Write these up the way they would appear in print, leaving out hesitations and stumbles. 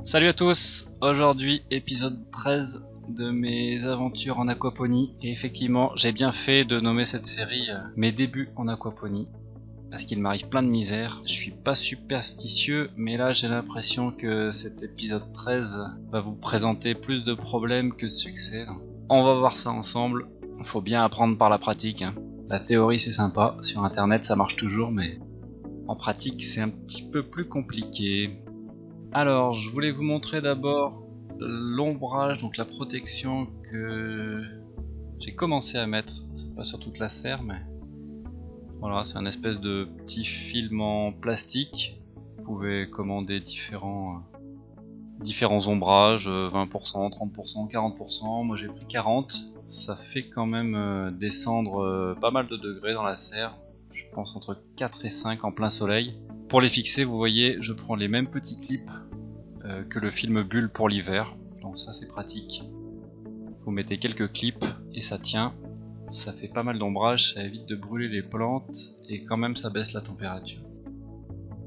Salut à tous, aujourd'hui épisode 13 de mes aventures en aquaponie. Et effectivement j'ai bien fait de nommer cette série mes débuts en aquaponie, parce qu'il m'arrive plein de misère. Je suis pas superstitieux, mais là j'ai l'impression que cet épisode 13 va vous présenter plus de problèmes que de succès. Donc, on va voir ça ensemble, faut bien apprendre par la pratique. La théorie c'est sympa, sur internet ça marche toujours, mais en pratique c'est un petit peu plus compliqué. Alors, je voulais vous montrer d'abord l'ombrage, donc la protection que j'ai commencé à mettre. C'est pas sur toute la serre, mais voilà, c'est un espèce de petit film en plastique. Vous pouvez commander différents ombrages, 20%, 30%, 40%. Moi j'ai pris 40. Ça fait quand même descendre pas mal de degrés dans la serre. Je pense entre 4 et 5 en plein soleil. Pour les fixer, vous voyez, je prends les mêmes petits clips que le film bulle pour l'hiver, donc ça c'est pratique. Vous mettez quelques clips et ça tient, ça fait pas mal d'ombrage, ça évite de brûler les plantes et quand même ça baisse la température.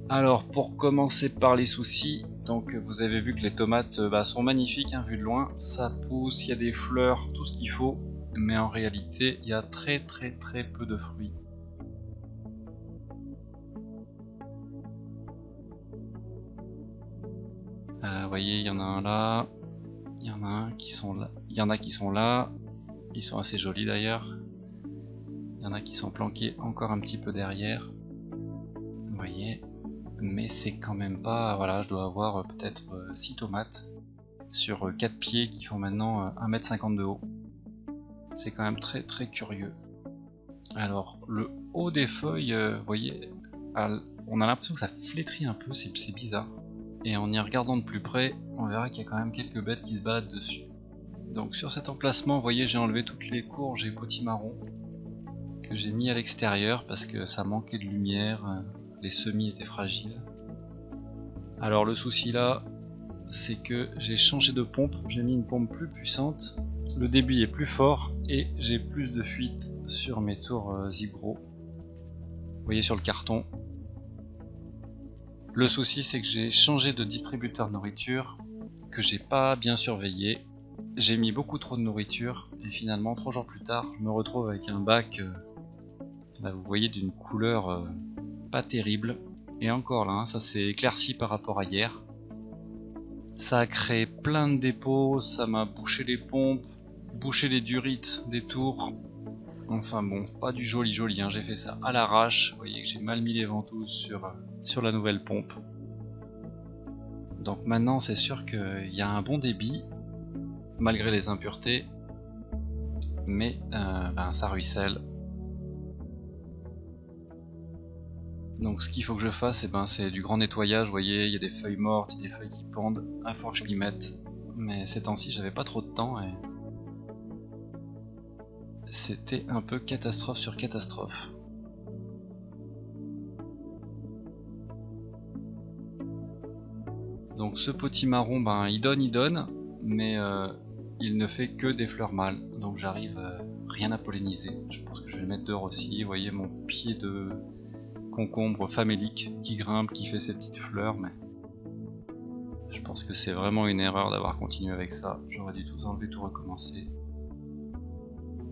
Alors pour commencer par les soucis, donc vous avez vu que les tomates sont magnifiques vues de loin, ça pousse, il y a des fleurs, tout ce qu'il faut, mais en réalité il y a très peu de fruits. Vous voyez, il y en a un là, il y en a un qui sont là, il y en a qui sont là, ils sont assez jolis d'ailleurs. Il y en a qui sont planqués encore un petit peu derrière, vous voyez, mais c'est quand même pas, voilà, je dois avoir peut-être 6 tomates sur 4 pieds qui font maintenant 1,50 m de haut. C'est quand même très curieux. Alors, le haut des feuilles, vous voyez, on a l'impression que ça flétrit un peu, c'est bizarre. Et en y regardant de plus près, on verra qu'il y a quand même quelques bêtes qui se baladent dessus. Donc sur cet emplacement, vous voyez, j'ai enlevé toutes les courges et potimarrons que j'ai mis à l'extérieur parce que ça manquait de lumière, les semis étaient fragiles. Alors le souci là, c'est que j'ai changé de pompe, j'ai mis une pompe plus puissante, le débit est plus fort et j'ai plus de fuite sur mes tours Zibro. Vous voyez sur le carton. Le souci c'est que j'ai changé de distributeur de nourriture, que j'ai pas bien surveillé. J'ai mis beaucoup trop de nourriture et finalement 3 jours plus tard, je me retrouve avec un bac, là, vous voyez, d'une couleur pas terrible. Et encore là, ça s'est éclairci par rapport à hier. Ça a créé plein de dépôts, ça m'a bouché les pompes, bouché les durites des tours. Enfin bon, pas du joli, j'ai fait ça à l'arrache. Vous voyez que j'ai mal mis les ventouses sur la nouvelle pompe. Donc maintenant c'est sûr qu'il y a un bon débit, malgré les impuretés, mais ça ruisselle. Donc ce qu'il faut que je fasse, c'est du grand nettoyage. Vous voyez, il y a des feuilles mortes, des feuilles qui pendent, il va falloir que je m'y mette. Mais ces temps-ci j'avais pas trop de temps et c'était un peu catastrophe sur catastrophe. Donc ce potimarron, il donne, mais il ne fait que des fleurs mâles. Donc j'arrive rien à polliniser. Je pense que je vais le mettre dehors aussi. Vous voyez mon pied de concombre famélique qui grimpe, qui fait ses petites fleurs, mais je pense que c'est vraiment une erreur d'avoir continué avec ça. J'aurais dû tout enlever, tout recommencer.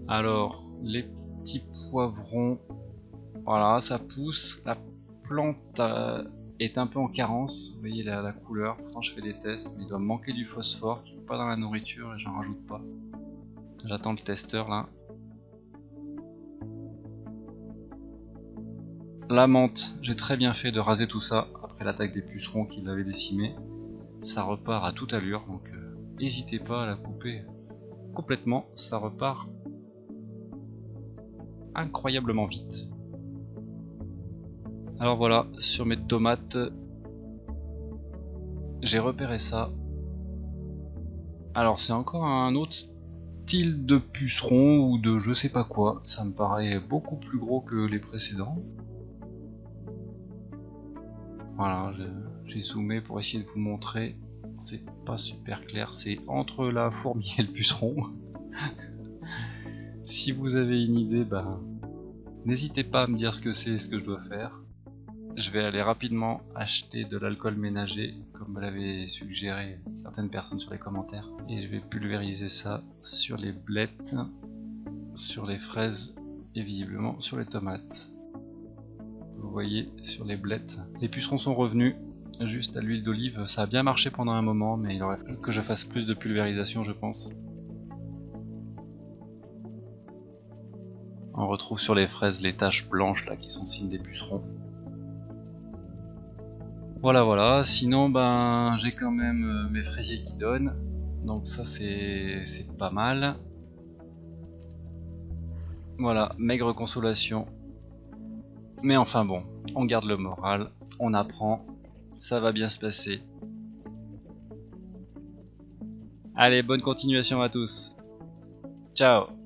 Alors, les petits poivrons, voilà, ça pousse. La plante est un peu en carence, vous voyez la couleur. Pourtant je fais des tests, mais il doit manquer du phosphore qui n'est pas dans la nourriture et j'en rajoute pas. J'attends le testeur là. La menthe, j'ai très bien fait de raser tout ça après l'attaque des pucerons qui l'avaient décimé. Ça repart à toute allure, donc n'hésitez pas à la couper complètement, ça repart incroyablement vite. Alors voilà, sur mes tomates, j'ai repéré ça. Alors c'est encore un autre style de puceron ou de je sais pas quoi, ça me paraît beaucoup plus gros que les précédents. Voilà, j'ai zoomé pour essayer de vous montrer, c'est pas super clair, c'est entre la fourmi et le puceron. Si vous avez une idée, n'hésitez pas à me dire ce que c'est et ce que je dois faire. Je vais aller rapidement acheter de l'alcool ménager, comme me l'avaient suggéré certaines personnes sur les commentaires. Et je vais pulvériser ça sur les blettes, sur les fraises et visiblement sur les tomates. Vous voyez sur les blettes. Les pucerons sont revenus, juste à l'huile d'olive. Ça a bien marché pendant un moment, mais il aurait fallu que je fasse plus de pulvérisation, je pense. On retrouve sur les fraises les taches blanches là qui sont signes des pucerons. Voilà, sinon ben j'ai quand même mes fraisiers qui donnent, donc ça c'est pas mal. Voilà, maigre consolation. Mais enfin bon, on garde le moral, on apprend, ça va bien se passer. Allez, bonne continuation à tous. Ciao.